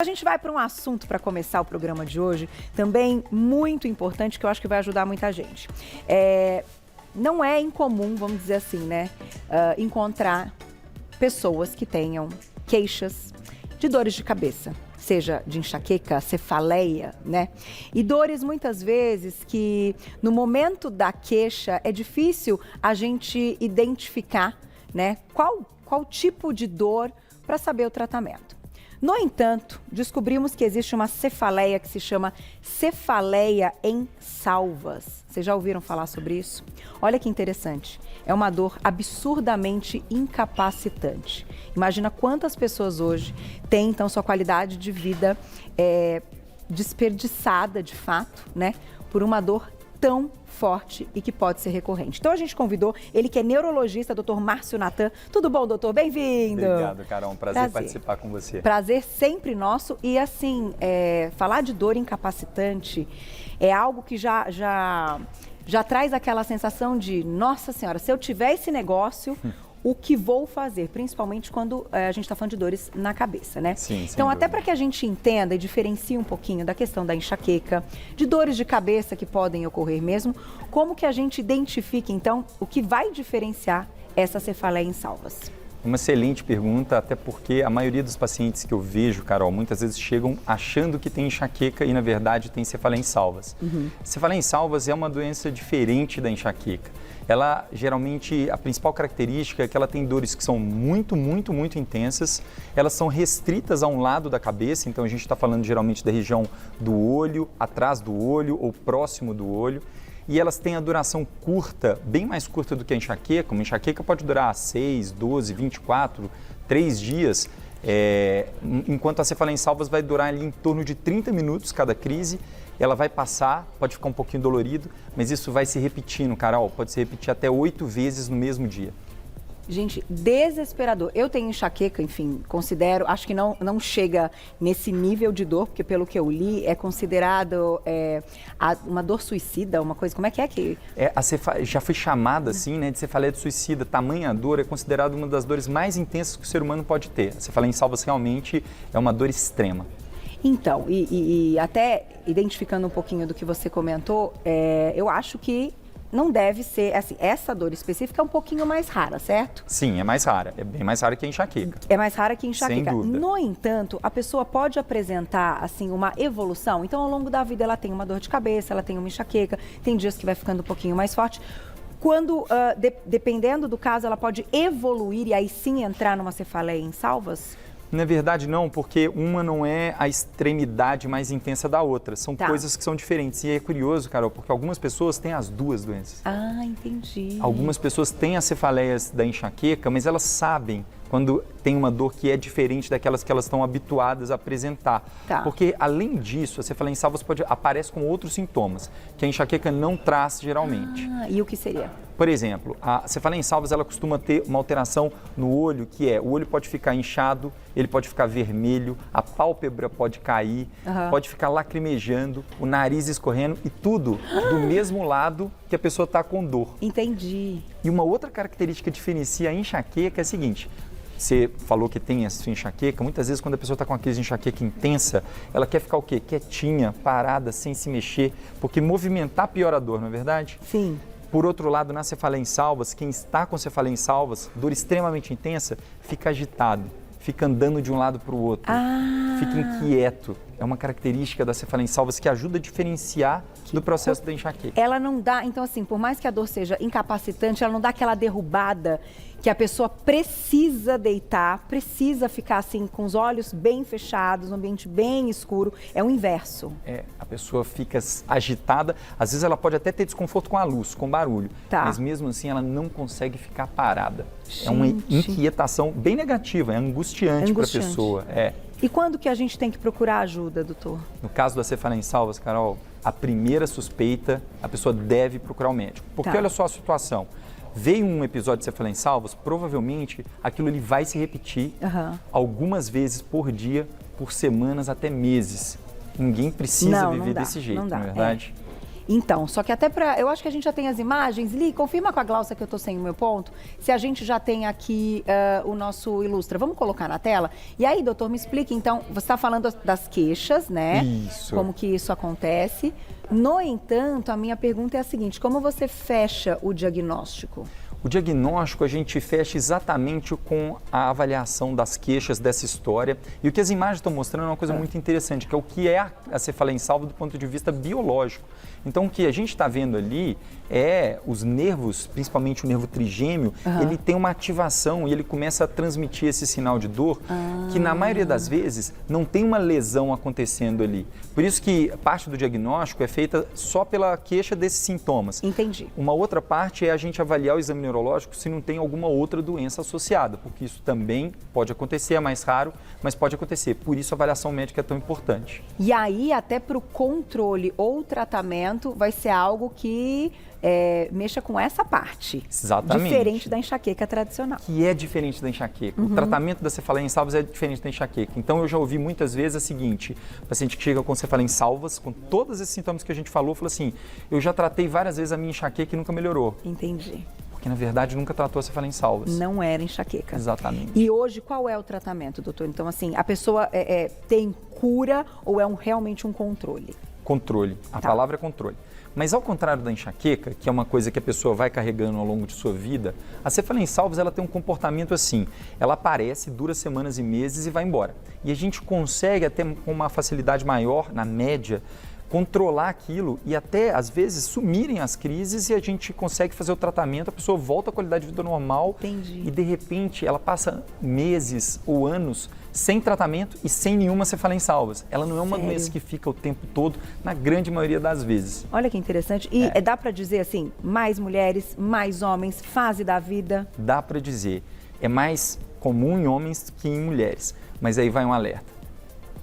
A gente vai para um assunto para começar o programa de hoje, também muito importante, que eu acho que vai ajudar muita gente. Não é incomum, vamos dizer assim, né, encontrar pessoas que tenham queixas de dores de cabeça, seja de enxaqueca, cefaleia, né? E dores muitas vezes que no momento da queixa é difícil a gente identificar, né, qual tipo de dor para saber o tratamento. No entanto, descobrimos que existe uma cefaleia que se chama cefaleia em salvas. Vocês já ouviram falar sobre isso? Olha que interessante. É uma dor absurdamente incapacitante. Imagina quantas pessoas hoje têm, então, sua qualidade de vida desperdiçada, de fato, né, por uma dor tão forte e que pode ser recorrente. Então a gente convidou ele, que é neurologista, Dr. Márcio Natan. Tudo bom, doutor? Bem-vindo! Obrigado, Carol. Prazer participar com você. Prazer sempre nosso. E assim, falar de dor incapacitante é algo que já traz aquela sensação de, nossa senhora, se eu tiver esse negócio, o que vou fazer? Principalmente quando a gente está falando de dores na cabeça, né? Sim, então, até para que a gente entenda e diferencie um pouquinho da questão da enxaqueca, de dores de cabeça que podem ocorrer mesmo, como que a gente identifica, então, o que vai diferenciar essa cefaleia em salvas? Uma excelente pergunta, até porque a maioria dos pacientes que eu vejo, Carol, muitas vezes chegam achando que tem enxaqueca e, na verdade, tem cefaleia em salvas. Cefaleia em salvas é uma doença diferente da enxaqueca. Ela, geralmente, a principal característica é que ela tem dores que são muito intensas, elas são restritas a um lado da cabeça, então a gente está falando geralmente da região do olho, atrás do olho ou próximo do olho. E elas têm a duração curta, bem mais curta do que a enxaqueca. Uma enxaqueca pode durar 6, 12, 24, 3 dias, enquanto a cefaleia em salvas vai durar ali em torno de 30 minutos cada crise. Ela vai passar, pode ficar um pouquinho dolorido, mas isso vai se repetindo, Carol, pode se repetir até 8 vezes no mesmo dia. Gente, desesperador. Eu tenho enxaqueca, enfim, considero, acho que não chega nesse nível de dor, porque pelo que eu li, é considerado uma dor suicida, uma coisa, como é que... Já foi chamada assim, né, de cefaleia de suicida. Tamanha dor é considerada uma das dores mais intensas que o ser humano pode ter. A cefaleia em salvas realmente é uma dor extrema. Então, e até identificando um pouquinho do que você comentou, eu acho que não deve ser, assim, essa dor específica é um pouquinho mais rara, certo? Sim, é mais rara, é bem mais rara que a enxaqueca. É mais rara que a enxaqueca. Sem dúvida. No entanto, a pessoa pode apresentar, assim, uma evolução. Então, ao longo da vida, ela tem uma dor de cabeça, ela tem uma enxaqueca, tem dias que vai ficando um pouquinho mais forte. Quando, dependendo do caso, ela pode evoluir e aí sim entrar numa cefaleia em salvas? Na verdade não, porque uma não é a extremidade mais intensa da outra. São coisas que são diferentes. E é curioso, Carol, porque algumas pessoas têm as duas doenças. Ah, entendi. Algumas pessoas têm as cefaleias da enxaqueca, mas elas sabem quando tem uma dor que é diferente daquelas que elas estão habituadas a apresentar. Porque, além disso, a cefaleia em salvas aparece com outros sintomas, que a enxaqueca não traz geralmente. E o que seria? Por exemplo, a cefaleia em salvas, ela costuma ter uma alteração no olho, que o olho pode ficar inchado, ele pode ficar vermelho, a pálpebra pode cair, pode ficar lacrimejando, o nariz escorrendo e tudo do mesmo lado que a pessoa está com dor. Entendi. E uma outra característica que diferencia a enxaqueca é a seguinte: você falou que tem essa enxaqueca, muitas vezes quando a pessoa está com uma crise de enxaqueca intensa, ela quer ficar o quê? Quietinha, parada, sem se mexer, porque movimentar piora a dor, não é verdade? Sim. Por outro lado, na cefaleia em salvas, quem está com cefaleia em salvas, dor extremamente intensa, fica agitado, fica andando de um lado para o outro, fica inquieto. É uma característica da cefaleia em salvas que ajuda a diferenciar do processo da enxaqueca. Ela não dá, então assim, por mais que a dor seja incapacitante, ela não dá aquela derrubada que a pessoa precisa deitar, precisa ficar assim com os olhos bem fechados, um ambiente bem escuro. É o inverso. A pessoa fica agitada, às vezes ela pode até ter desconforto com a luz, com barulho, mas mesmo assim ela não consegue ficar parada. Gente. É uma inquietação bem negativa, é angustiante para a pessoa. E quando que a gente tem que procurar ajuda, doutor? No caso da cefaleia em salvas, Carol, a primeira suspeita, a pessoa deve procurar o médico. Porque olha só a situação. Veio um episódio de cefaleia em salvas, provavelmente aquilo ele vai se repetir algumas vezes por dia, por semanas, até meses. Ninguém precisa viver desse jeito, não é verdade? Então, só que até para... Eu acho que a gente já tem as imagens. Li, confirma com a Glaucia que eu tô sem o meu ponto. Se a gente já tem aqui o nosso Ilustra. Vamos colocar na tela? E aí, doutor, me explique, então, você está falando das queixas, né? Isso. Como que isso acontece. No entanto, a minha pergunta é a seguinte, como você fecha o diagnóstico? O diagnóstico a gente fecha exatamente com a avaliação das queixas dessa história. E o que as imagens estão mostrando é uma coisa muito interessante, que é o que é a cefaleia insalva do ponto de vista biológico. Então, o que a gente está vendo ali é os nervos, principalmente o nervo trigêmeo, ele tem uma ativação e ele começa a transmitir esse sinal de dor, que na maioria das vezes não tem uma lesão acontecendo ali. Por isso que parte do diagnóstico é feita só pela queixa desses sintomas. Entendi. Uma outra parte é a gente avaliar o exame neurológico se não tem alguma outra doença associada, porque isso também pode acontecer, é mais raro, mas pode acontecer. Por isso a avaliação médica é tão importante. E aí, até para o controle ou tratamento, vai ser algo que mexa com essa parte. Exatamente. Diferente da enxaqueca tradicional. Que é diferente da enxaqueca. O tratamento da cefaleia em salvas é diferente da enxaqueca. Então, eu já ouvi muitas vezes a seguinte, o paciente que chega com cefaleia em salvas, com todos esses sintomas que a gente falou, fala assim, eu já tratei várias vezes a minha enxaqueca e nunca melhorou. Entendi. Porque, na verdade, nunca tratou a cefaleia em salvas. Não era enxaqueca. Exatamente. E hoje, qual é o tratamento, doutor? Então, assim, a pessoa tem cura ou é realmente um controle? Controle. A palavra é controle. Mas ao contrário da enxaqueca, que é uma coisa que a pessoa vai carregando ao longo de sua vida, a cefaleia em salvas ela tem um comportamento assim. Ela aparece, dura semanas e meses e vai embora. E a gente consegue até com uma facilidade maior, na média, controlar aquilo e até, às vezes, sumirem as crises e a gente consegue fazer o tratamento, a pessoa volta à qualidade de vida normal. Entendi. E, de repente, ela passa meses ou anos sem tratamento e sem nenhuma cefaleia em salvas. Ela não é uma doença que fica o tempo todo, na grande maioria das vezes. Olha que interessante. E dá para dizer assim, mais mulheres, mais homens, fase da vida? Dá para dizer. É mais comum em homens que em mulheres. Mas aí vai um alerta.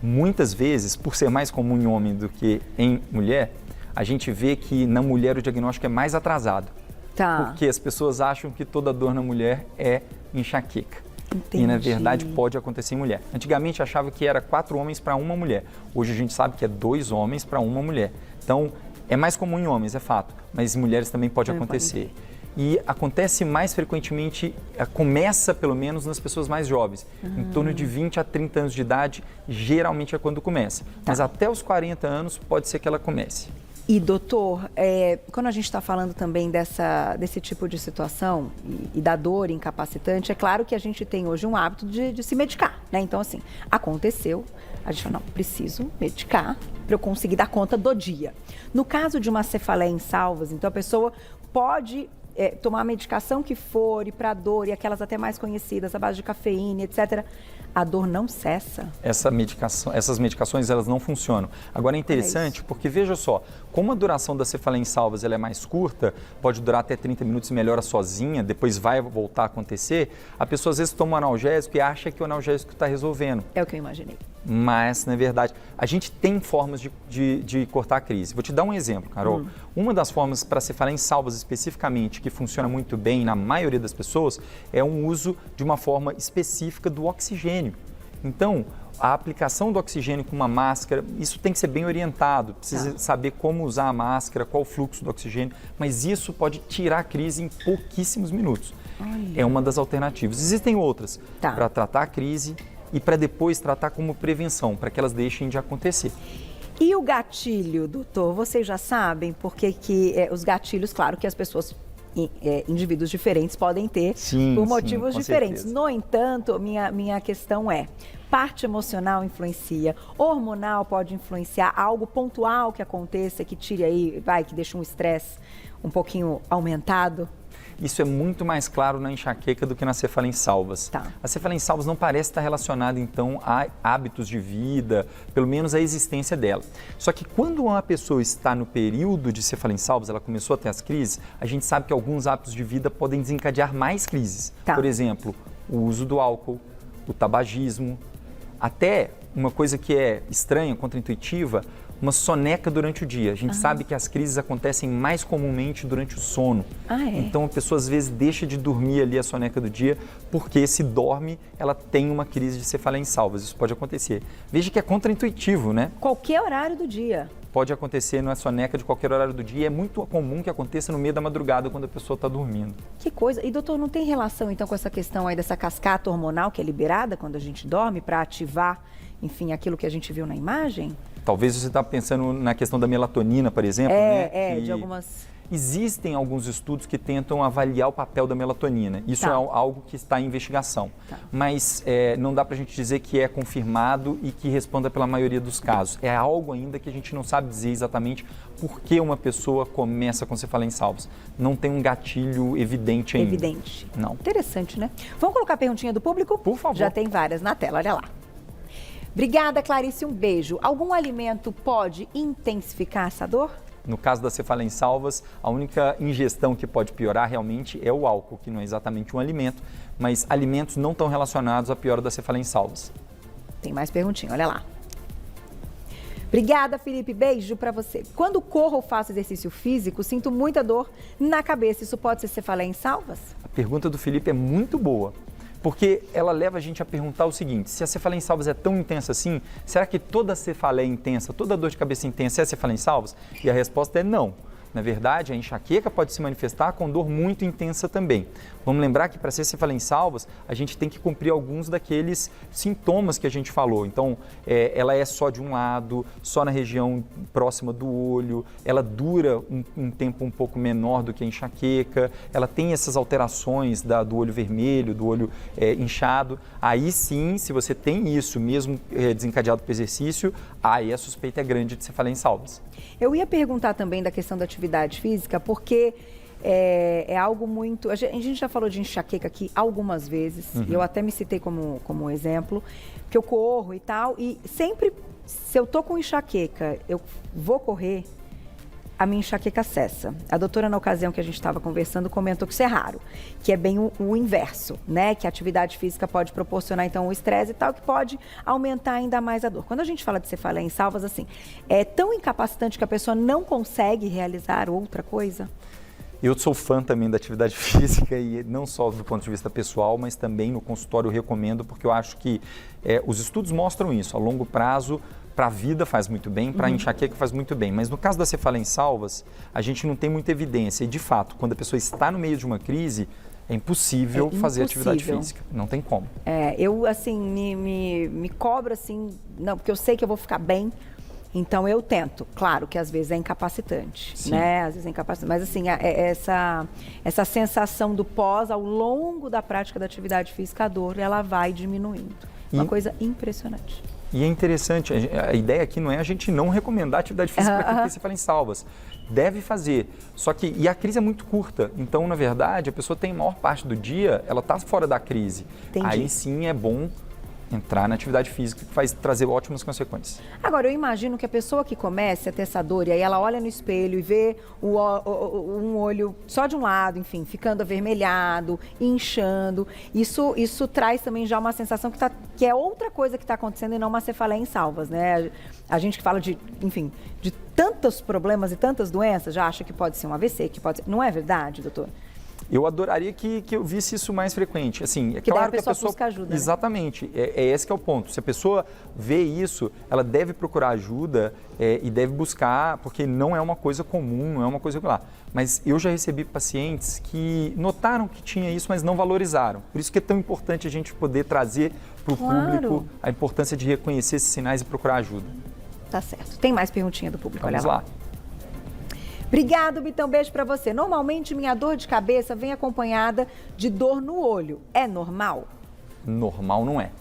Muitas vezes, por ser mais comum em homem do que em mulher, a gente vê que na mulher o diagnóstico é mais atrasado. Tá. Porque as pessoas acham que toda dor na mulher é enxaqueca. Entendi. E, na verdade, pode acontecer em mulher. Antigamente, achava que era 4 homens para uma mulher. Hoje, a gente sabe que é 2 homens para uma mulher. Então, é mais comum em homens, é fato. Mas em mulheres também pode acontecer. E acontece mais frequentemente, começa pelo menos nas pessoas mais jovens. Em torno de 20 a 30 anos de idade, geralmente é quando começa. Mas até os 40 anos, pode ser que ela comece. E, doutor, quando a gente está falando também desse tipo de situação e da dor incapacitante, é claro que a gente tem hoje um hábito de se medicar, né? Então, assim, aconteceu, a gente fala, não, preciso medicar para eu conseguir dar conta do dia. No caso de uma cefaleia em salvas, então a pessoa pode tomar a medicação que for e para dor, e aquelas até mais conhecidas, a base de cafeína, etc., a dor não cessa. Essas medicações elas não funcionam. Agora é interessante porque, veja só, como a duração da cefaleia em salvas ela é mais curta, pode durar até 30 minutos e melhora sozinha, depois vai voltar a acontecer, a pessoa às vezes toma um analgésico e acha que o analgésico está resolvendo. É o que eu imaginei. Mas, na verdade, a gente tem formas de cortar a crise. Vou te dar um exemplo, Carol. Uma das formas para cefaleia em salvas especificamente, que funciona muito bem na maioria das pessoas, é um uso de uma forma específica do oxigênio. Então, a aplicação do oxigênio com uma máscara, isso tem que ser bem orientado, precisa saber como usar a máscara, qual o fluxo do oxigênio, mas isso pode tirar a crise em pouquíssimos minutos. É uma das alternativas. Existem outras para tratar a crise e para depois tratar como prevenção, para que elas deixem de acontecer. E o gatilho, doutor? Vocês já sabem por que os gatilhos, claro que as pessoas, indivíduos diferentes podem ter por motivos diferentes. Certeza. No entanto, minha questão é, parte emocional influencia, hormonal pode influenciar, algo pontual que aconteça, que tire aí, que deixe um estresse um pouquinho aumentado? Isso é muito mais claro na enxaqueca do que na cefaleia em salvas. A cefaleia em salvas não parece estar relacionada, então, a hábitos de vida, pelo menos a existência dela. Só que quando uma pessoa está no período de cefaleia em salvas, ela começou a ter as crises, a gente sabe que alguns hábitos de vida podem desencadear mais crises. Por exemplo, o uso do álcool, o tabagismo, até uma coisa que é estranha, contraintuitiva, uma soneca durante o dia. A gente sabe que as crises acontecem mais comumente durante o sono. Então a pessoa às vezes deixa de dormir ali a soneca do dia, porque se dorme, ela tem uma crise de cefaleia em salvas. Isso pode acontecer. Veja que é contraintuitivo, né? Qualquer horário do dia. pode acontecer na soneca de qualquer horário do dia. É muito comum que aconteça no meio da madrugada, quando a pessoa está dormindo. Que coisa. E, doutor, não tem relação, então, com essa questão aí dessa cascata hormonal que é liberada quando a gente dorme para ativar, enfim, aquilo que a gente viu na imagem? Talvez você está pensando na questão da melatonina, por exemplo, né? De algumas... Existem alguns estudos que tentam avaliar o papel da melatonina. Isso é algo que está em investigação. Mas não dá para a gente dizer que é confirmado e que responda pela maioria dos casos. É algo ainda que a gente não sabe dizer exatamente por que uma pessoa começa com cefaleia em salvos. Não tem um gatilho evidente ainda. Evidente. Não. Interessante, né? Vamos colocar a perguntinha do público? Por favor. Já tem várias na tela, olha lá. Obrigada, Clarice, um beijo. Algum alimento pode intensificar essa dor? No caso da cefaleia em salvas, a única ingestão que pode piorar realmente é o álcool, que não é exatamente um alimento, mas alimentos não estão relacionados à piora da cefaleia em salvas. Tem mais perguntinha, olha lá. Obrigada, Felipe. Beijo para você. Quando corro ou faço exercício físico, sinto muita dor na cabeça. Isso pode ser cefaleia em salvas? A pergunta do Felipe é muito boa, porque ela leva a gente a perguntar o seguinte: se a cefaleia em salvas é tão intensa assim, será que toda cefaleia intensa, toda dor de cabeça intensa é cefaleia em salvas? E a resposta é não. Na verdade, a enxaqueca pode se manifestar com dor muito intensa também. Vamos lembrar que para ser cefaleia em salvas, a gente tem que cumprir alguns daqueles sintomas que a gente falou. Então, ela é só de um lado, só na região próxima do olho, ela dura um tempo um pouco menor do que a enxaqueca, ela tem essas alterações do olho vermelho, do olho inchado. Aí sim, se você tem isso, mesmo desencadeado por exercício, aí a suspeita é grande de cefaleia em salvas. Eu ia perguntar também da questão da atividade física, porque é algo muito... A gente já falou de enxaqueca aqui algumas vezes, e eu até me citei como exemplo, que eu corro e tal, e sempre, se eu tô com enxaqueca, eu vou correr, a minha enxaqueca cessa. A doutora, na ocasião que a gente estava conversando, comentou que isso é raro, que é bem o inverso, né? Que a atividade física pode proporcionar, então, o estresse e tal, que pode aumentar ainda mais a dor. Quando a gente fala de cefaleia em salvas, assim, é tão incapacitante que a pessoa não consegue realizar outra coisa? Eu sou fã também da atividade física, e não só do ponto de vista pessoal, mas também no consultório eu recomendo, porque eu acho que os estudos mostram isso. A longo prazo, para a vida faz muito bem, para a enxaqueca faz muito bem. Mas no caso da cefaleia em salvas, a gente não tem muita evidência. E, de fato, quando a pessoa está no meio de uma crise, é impossível fazer atividade física. Não tem como. Eu, assim, me cobro, assim, não, porque eu sei que eu vou ficar bem. Então, eu tento. Claro que às vezes é incapacitante, né? Às vezes é incapacitante. Mas, assim, essa sensação do pós, ao longo da prática da atividade física, a dor, ela vai diminuindo. Uma coisa impressionante. E é interessante, a ideia aqui não é a gente não recomendar atividade física para quem tem cefaleia em salvas. Deve fazer. Só que, e a crise é muito curta. Então, na verdade, a pessoa tem a maior parte do dia, ela está fora da crise. Entendi. Aí sim é bom entrar na atividade física, que vai trazer ótimas consequências. Agora, eu imagino que a pessoa que comece a ter essa dor, e aí ela olha no espelho e vê um olho só de um lado, enfim, ficando avermelhado, inchando, isso traz também já uma sensação que é outra coisa que está acontecendo e não uma cefaleia em salvas, né? A gente que fala de tantos problemas e tantas doenças, já acha que pode ser um AVC, que pode ser... Não é verdade, doutor? Eu adoraria que eu visse isso mais frequente. Assim, é que claro daí a pessoa busca ajuda. Exatamente. Né? Esse que é o ponto. Se a pessoa vê isso, ela deve procurar ajuda e deve buscar, porque não é uma coisa comum, não é uma coisa lá. Mas eu já recebi pacientes que notaram que tinha isso, mas não valorizaram. Por isso que é tão importante a gente poder trazer para o público a importância de reconhecer esses sinais e procurar ajuda. Tá certo. Tem mais perguntinha do público, Vamos olha lá. lá. Obrigado, Bitão. Beijo pra você. Normalmente, minha dor de cabeça vem acompanhada de dor no olho. É normal? Normal não é.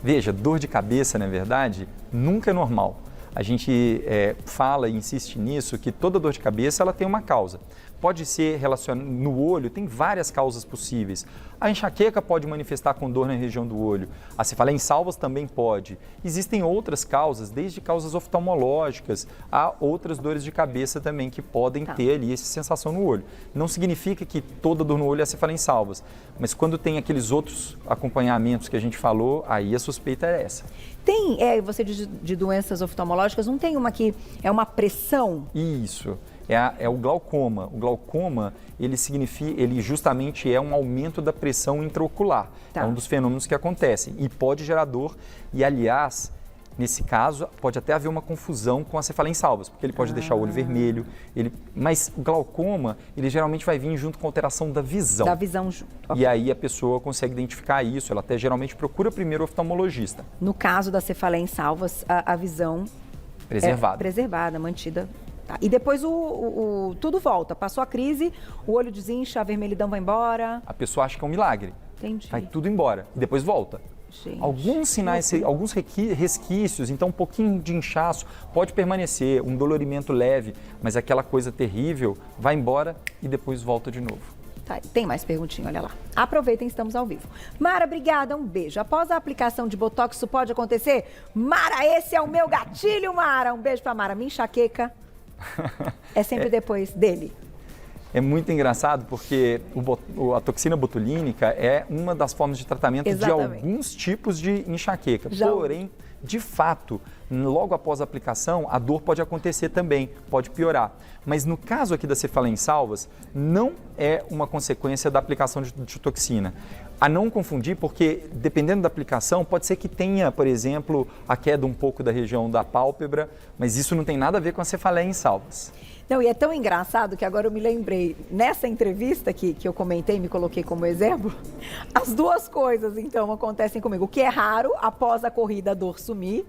Veja, dor de cabeça, na verdade, nunca é normal. A gente fala e insiste nisso, que toda dor de cabeça ela tem uma causa. Pode ser relacionado no olho, tem várias causas possíveis. A enxaqueca pode manifestar com dor na região do olho. A cefaleia em salvas também pode. Existem outras causas, desde causas oftalmológicas a outras dores de cabeça também que podem ter ali essa sensação no olho. Não significa que toda dor no olho é cefaleia em salvas, mas quando tem aqueles outros acompanhamentos que a gente falou, aí a suspeita é essa. Tem, você diz de doenças oftalmológicas, não tem uma que é uma pressão? Isso. É o glaucoma. O glaucoma, ele justamente é um aumento da pressão intraocular. É um dos fenômenos que acontecem e pode gerar dor. E, aliás, Nesse caso, pode até haver uma confusão com a cefaleia em salvas, porque ele pode deixar o olho vermelho, mas o glaucoma, ele geralmente vai vir junto com a alteração da visão. Da visão junto. E aí a pessoa consegue identificar isso, ela até geralmente procura primeiro o oftalmologista. No caso da cefaleia em salvas, a visão Preservada. É preservada, mantida. Tá. E depois tudo volta, passou a crise, o olho desincha, a vermelhidão vai embora. A pessoa acha que é um milagre. Entendi. Vai tudo embora e depois volta. Gente, Alguns sinais, alguns resquícios, então um pouquinho de inchaço pode permanecer, um dolorimento leve, mas aquela coisa terrível vai embora e depois volta de novo. Tá, tem mais perguntinha, olha lá. Aproveitem, estamos ao vivo. Mara, obrigada, um beijo. Após a aplicação de Botox, isso pode acontecer? Mara, esse é o meu gatilho, Mara. Um beijo pra Mara. Minha enxaqueca é sempre depois dele. É muito engraçado porque a toxina botulínica é uma das formas de tratamento Exatamente. de alguns tipos de enxaqueca. Já Porém, de fato, logo após a aplicação, a dor pode acontecer também, pode piorar. Mas no caso aqui da cefaleia em salvas, não é uma consequência da aplicação de toxina. A não confundir, porque dependendo da aplicação, pode ser que tenha, por exemplo, a queda um pouco da região da pálpebra, mas isso não tem nada a ver com a cefaleia em salvas. Não, e é tão engraçado que agora eu me lembrei, nessa entrevista que eu comentei, me coloquei como exemplo, as duas coisas, então, acontecem comigo. O que é raro, após a corrida, a dor sumir,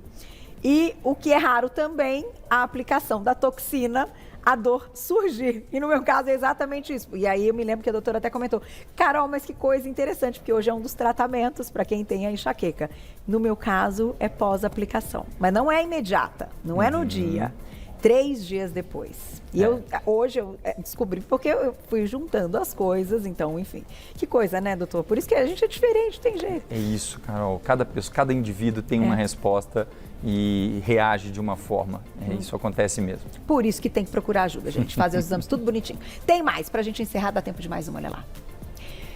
e o que é raro também, a aplicação da toxina, a dor surgir. E no meu caso é exatamente isso. E aí eu me lembro que a doutora até comentou, Carol, mas que coisa interessante, porque hoje é um dos tratamentos para quem tem a enxaqueca. No meu caso, é pós-aplicação. Mas não é imediata, não é no dia. 3 dias depois. E hoje eu descobri porque eu fui juntando as coisas, então, enfim. Que coisa, né, doutor? Por isso que a gente é diferente, tem jeito. É isso, Carol. Cada pessoa, cada indivíduo tem uma resposta e reage de uma forma. Isso acontece mesmo. Por isso que tem que procurar ajuda, gente. Fazer os exames tudo bonitinho. Tem mais, pra gente encerrar, dá tempo de mais uma, olha lá.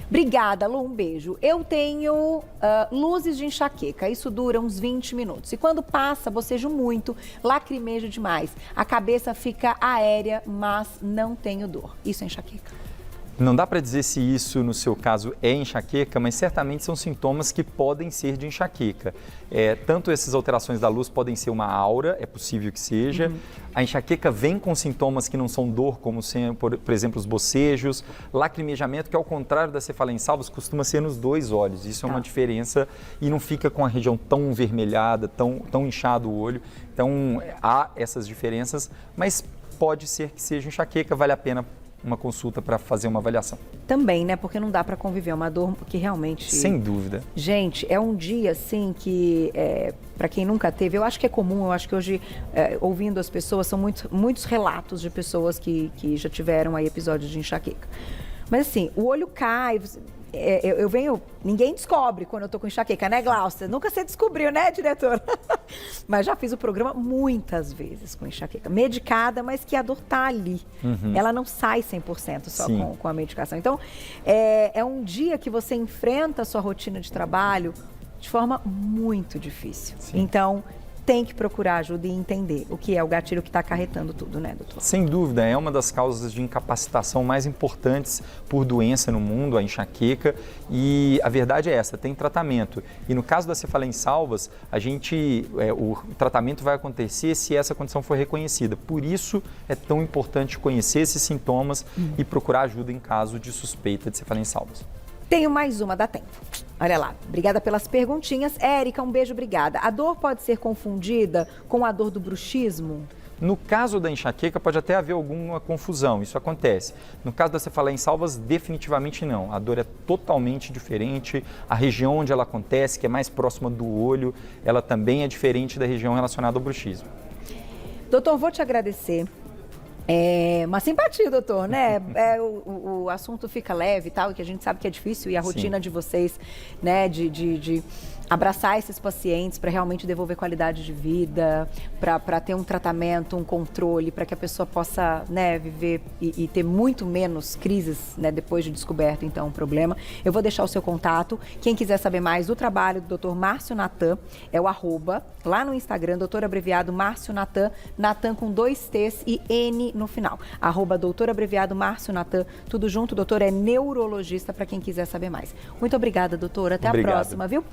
Obrigada, Lu, um beijo. Eu tenho luzes de enxaqueca, isso dura uns 20 minutos. E quando passa, bocejo muito, lacrimejo demais. A cabeça fica aérea, mas não tenho dor. Isso é enxaqueca? Não dá para dizer se isso, no seu caso, é enxaqueca, mas certamente são sintomas que podem ser de enxaqueca. Tanto essas alterações da luz podem ser uma aura, é possível que seja. A enxaqueca vem com sintomas que não são dor, como, por exemplo, os bocejos. Lacrimejamento, que ao contrário da cefaleia em salvas, costuma ser nos 2 olhos. Isso é uma diferença e não fica com a região tão vermelhada, tão inchado o olho. Então, há essas diferenças, mas pode ser que seja enxaqueca, vale a pena uma consulta para fazer uma avaliação. Também, né? Porque não dá para conviver, é uma dor que realmente... Sem dúvida. Gente, é um dia, assim, que, para quem nunca teve, eu acho que é comum, eu acho que hoje, ouvindo as pessoas, são muitos relatos de pessoas que já tiveram aí episódios de enxaqueca. Mas, assim, o olho cai... eu venho... Ninguém descobre quando eu tô com enxaqueca, né, Glaucia? Nunca você descobriu, né, diretor? Mas já fiz o programa muitas vezes com enxaqueca. Medicada, mas que a dor tá ali. Ela não sai 100% só com a medicação. Então, é um dia que você enfrenta a sua rotina de trabalho de forma muito difícil. Sim. Então, tem que procurar ajuda e entender o que é o gatilho que está acarretando tudo, né, doutor? Sem dúvida, é uma das causas de incapacitação mais importantes por doença no mundo, a enxaqueca, e a verdade é essa, tem tratamento. E no caso da cefaleia em salvas, o tratamento vai acontecer se essa condição for reconhecida. Por isso é tão importante conhecer esses sintomas e procurar ajuda em caso de suspeita de cefaleia em salvas. Tenho mais uma, dá tempo. Olha lá, obrigada pelas perguntinhas. Érica, um beijo, obrigada. A dor pode ser confundida com a dor do bruxismo? No caso da enxaqueca, pode até haver alguma confusão, isso acontece. No caso da cefaleia em salvas, definitivamente não. A dor é totalmente diferente. A região onde ela acontece, que é mais próxima do olho, ela também é diferente da região relacionada ao bruxismo. Doutor, vou te agradecer. Uma simpatia, doutor, né? O assunto fica leve e tal, que a gente sabe que é difícil e a rotina de vocês, né, de abraçar esses pacientes para realmente devolver qualidade de vida, para ter um tratamento, um controle, para que a pessoa possa, né, viver e ter muito menos crises, né, depois de descoberto, então, um problema. Eu vou deixar o seu contato. Quem quiser saber mais do trabalho do Dr. Márcio Natan, é o @ lá no Instagram, doutor abreviado Márcio Natan, Natan com 2 T's e N no final. @ doutor abreviado Márcio Natan, tudo junto. O doutor é neurologista, para quem quiser saber mais. Muito obrigada, doutor. Até a próxima, viu?